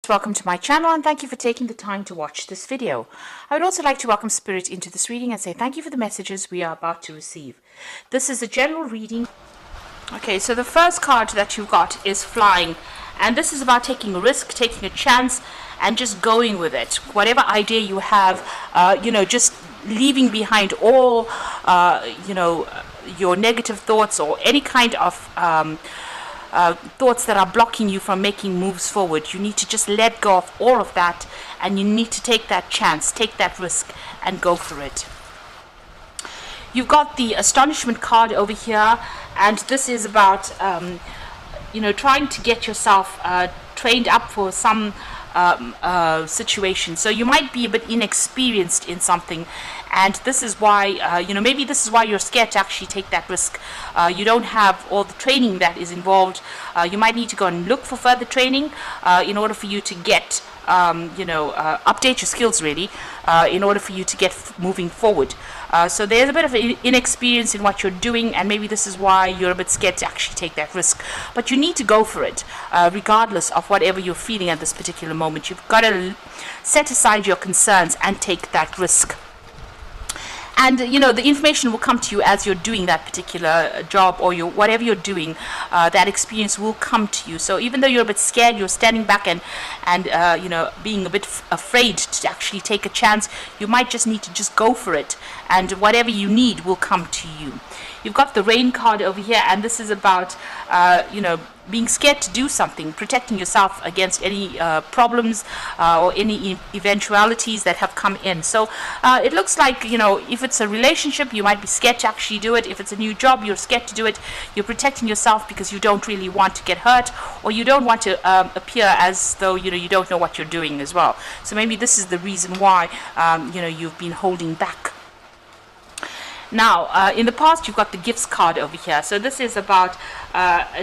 Welcome to my channel and thank you for taking the time to watch this video. I would also like to welcome Spirit into this reading and say thank you for the messages we are about to receive. This is a general reading. Okay, so the first card that you've got is Flying, and this is about taking a risk, taking a chance and just going with it. Whatever idea you have, just leaving behind all, your negative thoughts or any kind of thoughts that are blocking you from making moves forward. You need to just let go of all of that and you need to take that chance, take that risk and go for it. You've got the Astonishment card over here, and this is about trying to get yourself trained up for some situation. So you might be a bit inexperienced in something, and this is why maybe this is why you're scared to actually take that risk. You don't have all the training that is involved. You might need to go and look for further training in order for you to get update your skills really, in order for you to get moving forward. So there's a bit of inexperience in what you're doing, and maybe this is why you're a bit scared to actually take that risk. But you need to go for it, regardless of whatever you're feeling at this particular moment. You've got to set aside your concerns and take that risk. And the information will come to you as you're doing that particular job or whatever you're doing. That experience will come to you. So even though you're a bit scared, you're standing back and being a bit afraid to actually take a chance, you might just need to just go for it, and whatever you need will come to you. You've got the Rain card over here, and this is about being scared to do something, protecting yourself against any problems or any eventualities that have come in. So it looks like, if it's a relationship, you might be scared to actually do it. If it's a new job, you're scared to do it. You're protecting yourself because you don't really want to get hurt, or you don't want to appear as though you don't know what you're doing as well. So maybe this is the reason why you've been holding back. Now, in the past, you've got the Gifts card over here. So this is about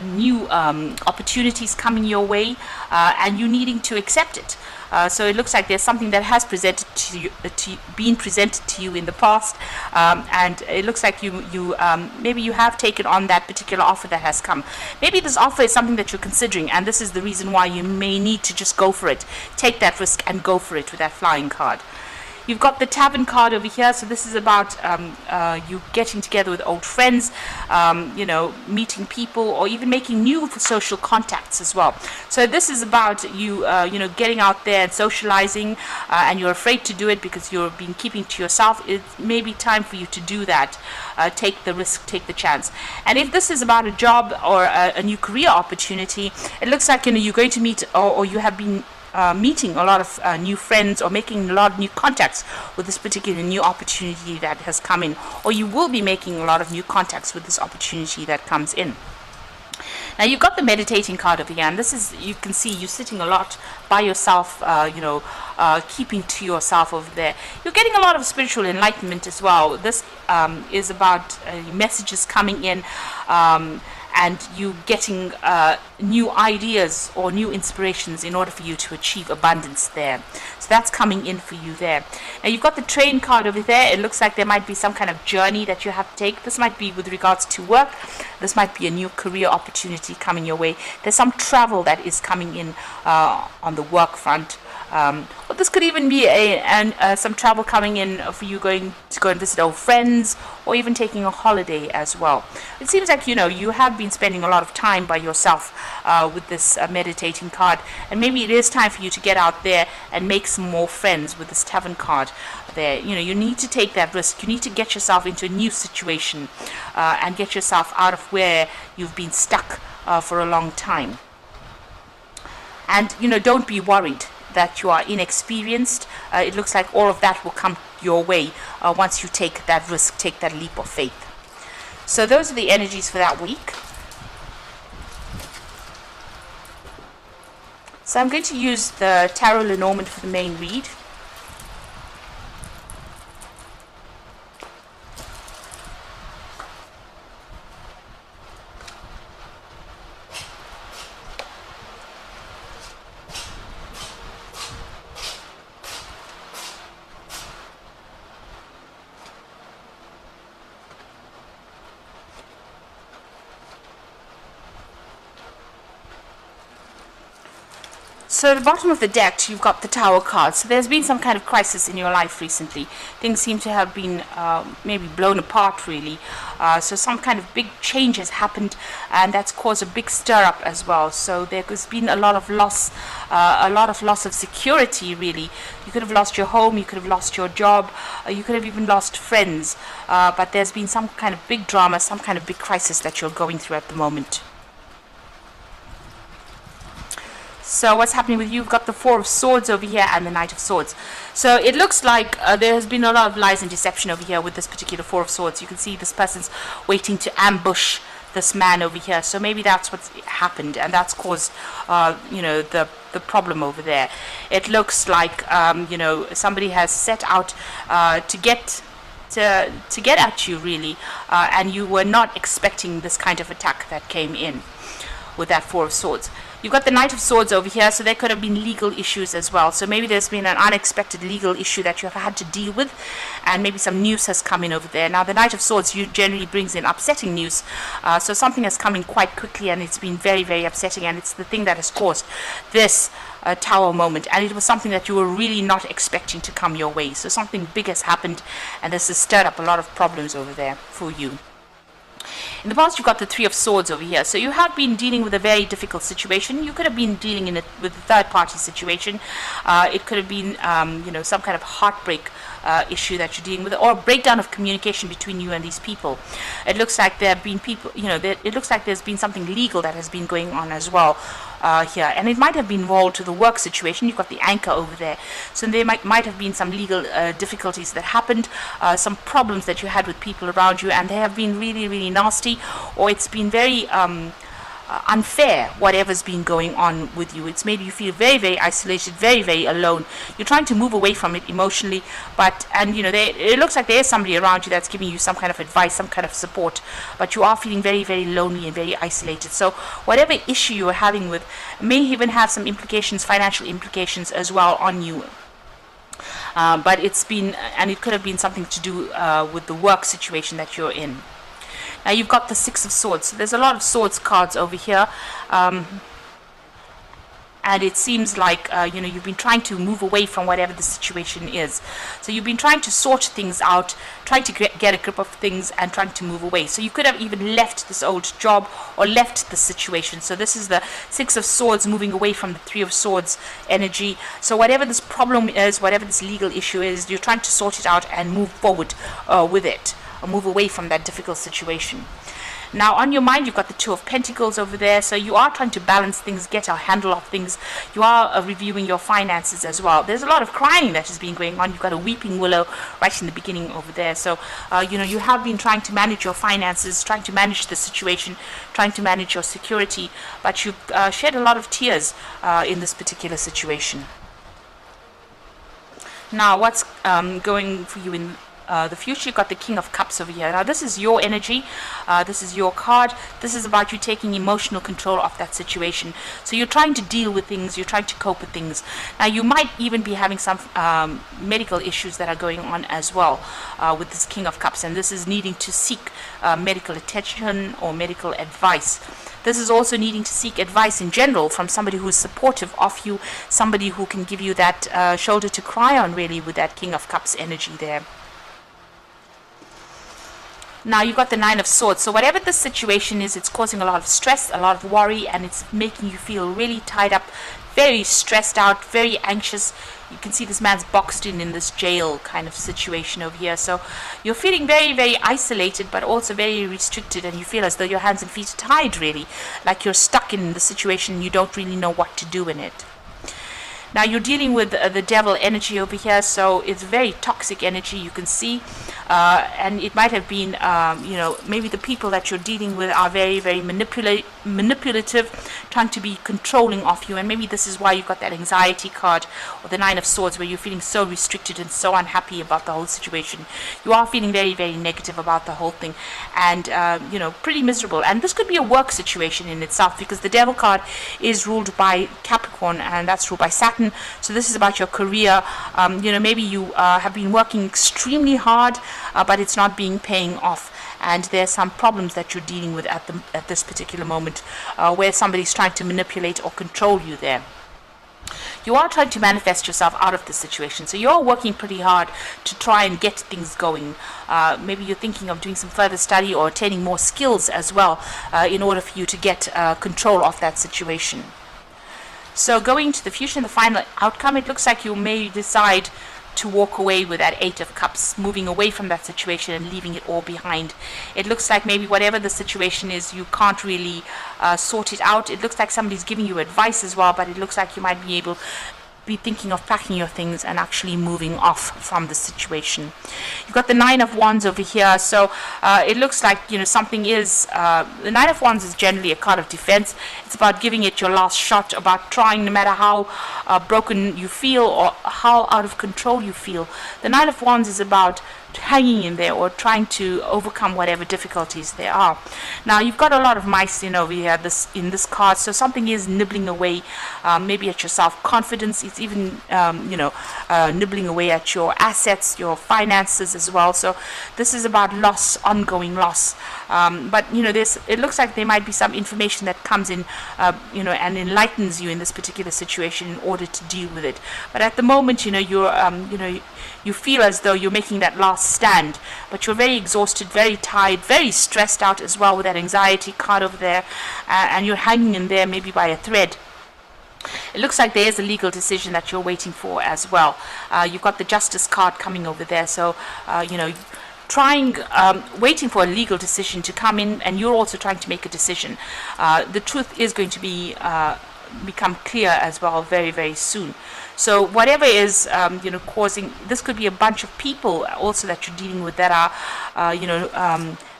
new opportunities coming your way, and you needing to accept it. So it looks like there's something that has been presented to you in the past, and it looks like maybe you have taken on that particular offer that has come. Maybe this offer is something that you're considering, and this is the reason why you may need to just go for it. Take that risk and go for it with that Flying card. You've got the Tavern card over here, so this is about you getting together with old friends, meeting people, or even making new social contacts as well. So this is about you, getting out there and socializing, and you're afraid to do it because you've been keeping to yourself. It may be time for you to do that. Take the risk, take the chance. And if this is about a job or a new career opportunity, it looks like you're going to meet, or you have been meeting a lot of new friends or making a lot of new contacts with this particular new opportunity that has come in, or you will be making a lot of new contacts with this opportunity that comes in. Now you've got the Meditating card over here, and this is, you can see you sitting a lot by yourself, keeping to yourself over there. You're getting a lot of spiritual enlightenment as well. This is about messages coming in, and you getting new ideas or new inspirations in order for you to achieve abundance there. So that's coming in for you there. Now you've got the Train card over there. It looks like there might be some kind of journey that you have to take. This might be with regards to work. This might be a new career opportunity coming your way. There's some travel that is coming in on the work front. Or this could even be some travel coming in for you going to go and visit old friends, or even taking a holiday as well. It seems like you have been spending a lot of time by yourself with this Meditating card, and maybe it is time for you to get out there and make some more friends with this Tavern card there. You need to take that risk. You need to get yourself into a new situation and get yourself out of where you've been stuck for a long time. And don't be worried that you are inexperienced. It looks like all of that will come your way once you take that risk, take that leap of faith. So those are the energies for that week. So I'm going to use the Tarot Lenormand for the main read. So at the bottom of the deck, you've got the Tower card. So there's been some kind of crisis in your life recently. Things seem to have been maybe blown apart, really. So some kind of big change has happened, and that's caused a big stir-up as well. So there's been a lot of loss of security, really. You could have lost your home, you could have lost your job, you could have even lost friends. But there's been some kind of big drama, some kind of big crisis that you're going through at the moment. So what's happening with you? You've got the Four of Swords over here and the Knight of Swords. So it looks like there has been a lot of lies and deception over here with this particular Four of Swords. You can see this person's waiting to ambush this man over here. So maybe that's what's happened, and that's caused, the problem over there. It looks like, somebody has set out to get at you, really, and you were not expecting this kind of attack that came in with that Four of Swords. You've got the Knight of Swords over here, so there could have been legal issues as well. So maybe there's been an unexpected legal issue that you have had to deal with, and maybe some news has come in over there. Now, the Knight of Swords generally brings in upsetting news, so something has come in quite quickly, and it's been very, very upsetting, and it's the thing that has caused this Tower moment, and it was something that you were really not expecting to come your way. So something big has happened, and this has stirred up a lot of problems over there for you. In the past, you've got the Three of Swords over here. So you have been dealing with a very difficult situation. You could have been dealing with a third-party situation. It could have been, some kind of heartbreak issue that you're dealing with, or a breakdown of communication between you and these people. It looks like there have been people, it looks like there's been something legal that has been going on as well here, and it might have been involved to the work situation. You've got the Anchor over there, so there might have been some legal difficulties that happened, some problems that you had with people around you, and they have been really, really nasty, or it's been very unfair, whatever's been going on with you. It's made you feel very, very isolated, very, very alone. You're trying to move away from it emotionally, it looks like there is somebody around you that's giving you some kind of advice, some kind of support, but you are feeling very, very lonely and very isolated. So whatever issue you're having with may even have some implications, financial implications as well on you. But it's been, and it could have been something to do with the work situation that you're in. Now you've got the Six of Swords. So there's a lot of swords cards over here, and it seems like you've been trying to move away from whatever the situation is. So you've been trying to sort things out, trying to get a grip of things, and trying to move away. So you could have even left this old job or left the situation. So this is the Six of Swords moving away from the Three of Swords energy. So whatever this problem is, whatever this legal issue is, you're trying to sort it out and move forward with it, or move away from that difficult situation. Now on your mind, you've got the Two of Pentacles over there, so you are trying to balance things, get a handle of things. You are reviewing your finances as well. There's a lot of crying that has been going on. You've got a weeping willow right in the beginning over there. So you have been trying to manage your finances, trying to manage the situation, trying to manage your security, but you've shed a lot of tears in this particular situation. Now what's going for you in the future? You've got the King of Cups over here. Now this is your energy, this is your card. This is about you taking emotional control of that situation. So you're trying to deal with things, you're trying to cope with things. Now you might even be having some medical issues that are going on as well with this King of Cups, and this is needing to seek medical attention or medical advice. This is also needing to seek advice in general from somebody who is supportive of you, somebody who can give you that shoulder to cry on, really, with that King of Cups energy there. Now you've got the Nine of Swords. So whatever the situation is, it's causing a lot of stress, a lot of worry, and it's making you feel really tied up, very stressed out, very anxious. You can see this man's boxed in this jail kind of situation over here. So you're feeling very, very isolated, but also very restricted, and you feel as though your hands and feet are tied, really, like you're stuck in the situation. You don't really know what to do in it. Now you're dealing with the devil energy over here, so it's very toxic energy, you can see, and it might have been, maybe the people that you're dealing with are very, very manipulative, trying to be controlling of you, and maybe this is why you've got that anxiety card, or the Nine of Swords, where you're feeling so restricted and so unhappy about the whole situation. You are feeling very, very negative about the whole thing, and, pretty miserable. And this could be a work situation in itself, because the devil card is ruled by Capricorn, and that's ruled by Saturn. So this is about your career. Maybe you have been working extremely hard, but it's not paying off, and there's some problems that you're dealing with at this particular moment, where somebody's trying to manipulate or control you there. You are trying to manifest yourself out of the situation. So you're working pretty hard to try and get things going. Maybe you're thinking of doing some further study or attaining more skills as well in order for you to get control of that situation. So going to the future and the final outcome, it looks like you may decide to walk away with that Eight of Cups, moving away from that situation and leaving it all behind. It looks like maybe whatever the situation is, you can't really sort it out. It looks like somebody's giving you advice as well, but it looks like you might be thinking of packing your things and actually moving off from the situation. You've got the Nine of Wands over here, so it looks like, you know, something is the Nine of Wands is generally a card of defense. It's about giving it your last shot, about trying, no matter how broken you feel or how out of control you feel. The Nine of Wands is about hanging in there or trying to overcome whatever difficulties there are. Now you've got a lot of mice in over here in this card, so something is nibbling away maybe at your self-confidence. It's even nibbling away at your assets, your finances as well. So this is about loss, ongoing loss. But you know, it looks like there might be some information that comes in and enlightens you in this particular situation in order to deal with it. But at the moment, you feel as though you're making that last stand, but you're very exhausted, very tired, very stressed out as well with that anxiety card over there, and you're hanging in there maybe by a thread. It looks like there is a legal decision that you're waiting for as well. You've got the Justice card coming over there, so waiting for a legal decision to come in, and you're also trying to make a decision. The truth is going to become clear as well very, very soon. So whatever is causing this, could be a bunch of people also that you're dealing with that are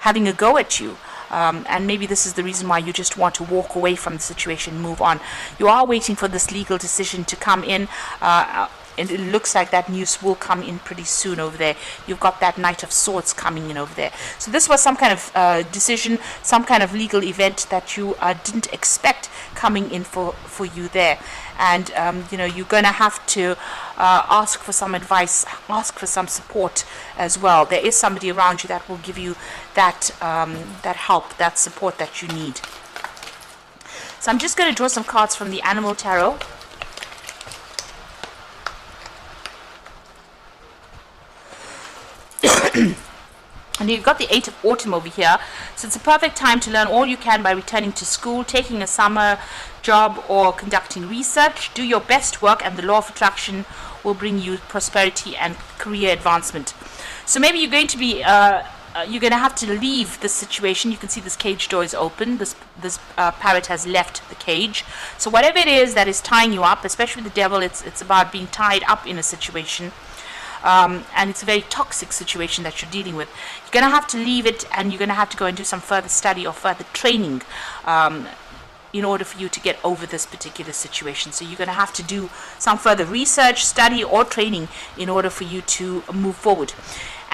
having a go at you. And maybe this is the reason why you just want to walk away from the situation, move on. You are waiting for this legal decision to come in, and it looks like that news will come in pretty soon over there. You've got that Knight of Swords coming in over there. So this was some kind of decision, some kind of legal event that you didn't expect coming in for you there. And you're going to have to ask for some advice, ask for some support as well. There is somebody around you that will give you that help, that support that you need. So I'm just going to draw some cards from the Animal Tarot. And you've got the Eight of Autumn over here, so it's a perfect time to learn all you can by returning to school, taking a summer job, or conducting research. Do your best work, and the law of attraction will bring you prosperity and career advancement. So maybe you're going to be you're going to have to leave this situation. You can see this cage door is open. This parrot has left the cage. So whatever it is that is tying you up, especially the devil, it's about being tied up in a situation. And it's a very toxic situation that you're dealing with. You're going to have to leave it, and you're going to have to go and do some further study or further training in order for you to get over this particular situation. So you're going to have to do some further research, study, or training in order for you to move forward.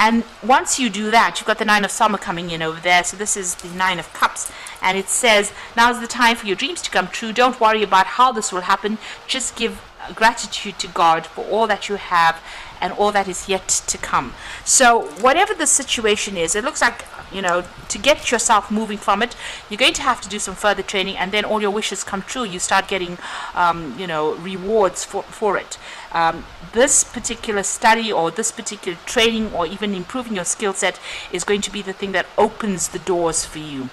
And once you do that, you've got the Nine of Summer coming in over there. So this is the Nine of Cups, and it says, now's the time for your dreams to come true. Don't worry about how this will happen. Just give gratitude to God for all that you have and all that is yet to come. So whatever the situation is, it looks like, to get yourself moving from it, you're going to have to do some further training, and then all your wishes come true. You start getting rewards for it. This particular study or this particular training or even improving your skill set is going to be the thing that opens the doors for you.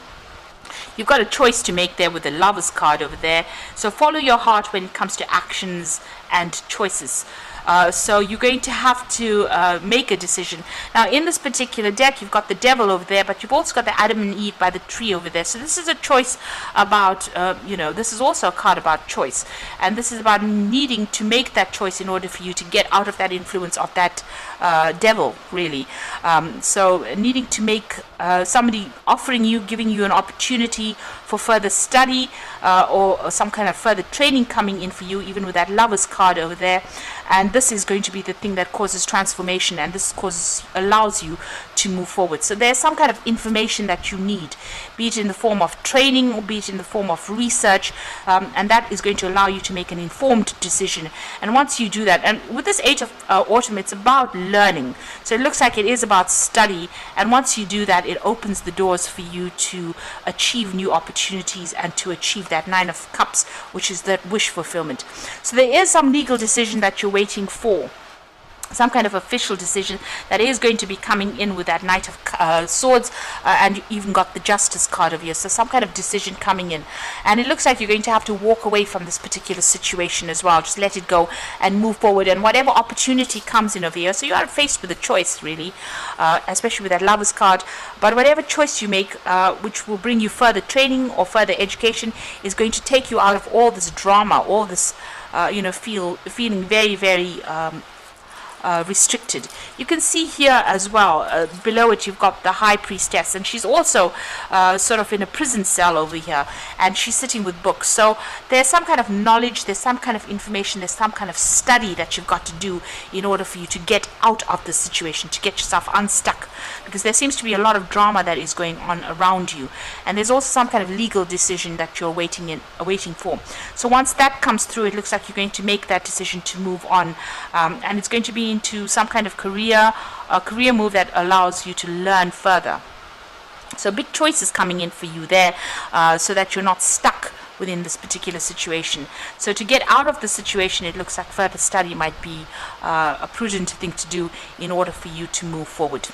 You've got a choice to make there with the Lovers card over there. So follow your heart when it comes to actions and choices. So you're going to have to make a decision. Now in this particular deck, you've got the Devil over there, but you've also got the Adam and Eve by the tree over there. So this is a choice about, this is also a card about choice. And this is about needing to make that choice in order for you to get out of that influence of that devil, really. So needing to make somebody offering you, giving you an opportunity for further study or some kind of further training coming in for you, even with that Lovers card over there. And this is going to be the thing that causes transformation, and this allows you to move forward. So there's some kind of information that you need, be it in the form of training or be it in the form of research, and that is going to allow you to make an informed decision. And once you do that, and with this age of autumn, it's about learning. So it looks like it is about study, and once you do that, it opens the doors for you to achieve new opportunities and to achieve that Nine of Cups, which is that wish fulfillment. So there is some legal decision that you're waiting for, some kind of official decision that is going to be coming in with that Knight of Swords, and you even got the Justice card of yours. So some kind of decision coming in, and it looks like you're going to have to walk away from this particular situation as well. Just let it go and move forward, and whatever opportunity comes in over here. So you are faced with a choice, really, especially with that Lovers card. But whatever choice you make, which will bring you further training or further education, is going to take you out of all this drama, all this feeling very, very restricted. You can see here as well, below it you've got the High Priestess, and she's also sort of in a prison cell over here, and she's sitting with books. So there's some kind of knowledge, there's some kind of information, there's some kind of study that you've got to do in order for you to get out of this situation, to get yourself unstuck, because there seems to be a lot of drama that is going on around you, and there's also some kind of legal decision that you're waiting for. So once that comes through, it looks like you're going to make that decision to move on, and it's going to be into some kind of a career move that allows you to learn further. So big choices coming in for you there, so that you're not stuck within this particular situation. So to get out of the situation, it looks like further study might be a prudent thing to do in order for you to move forward.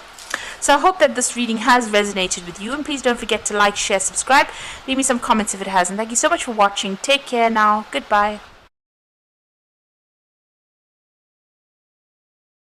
So I hope that this reading has resonated with you, and please don't forget to like, share, subscribe, leave me some comments if it has, and thank you so much for watching. Take care now. Goodbye.